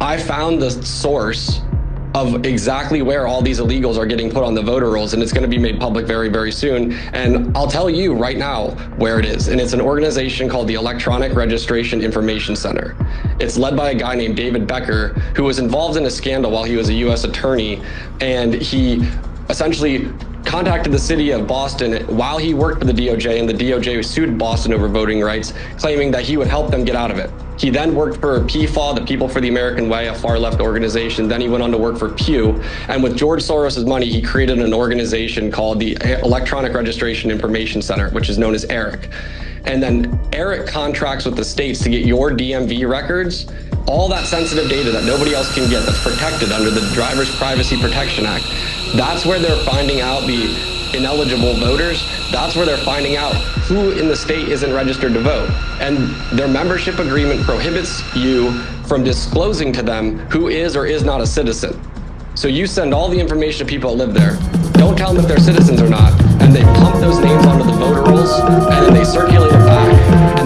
I found the source of exactly where all these illegals are getting put on the voter rolls, and it's going to be made public very, very soon. And I'll tell you right now where it is. And it's an organization called the Electronic Registration Information Center. It's led by a guy named David Becker, who was involved in a scandal while he was a U.S. attorney, and he essentially contacted the city of Boston while he worked for the DOJ, and the DOJ sued Boston over voting rights, claiming that he would help them get out of it. He then worked for PFAW, the People for the American Way, a far-left organization. Then he went on to work for Pew. And with George Soros' money, he created an organization called the Electronic Registration Information Center, which is known as ERIC. And then ERIC contracts with the states to get your DMV records, all that sensitive data that nobody else can get, that's protected under the Driver's Privacy Protection Act. That's where they're finding out the ineligible voters. That's where they're finding out who in the state isn't registered to vote. And their membership agreement prohibits you from disclosing to them who is or is not a citizen. So you send all the information to people that live there. Don't tell them if they're citizens or not. And they pump those names onto the voter rolls, and then they circulate it back. And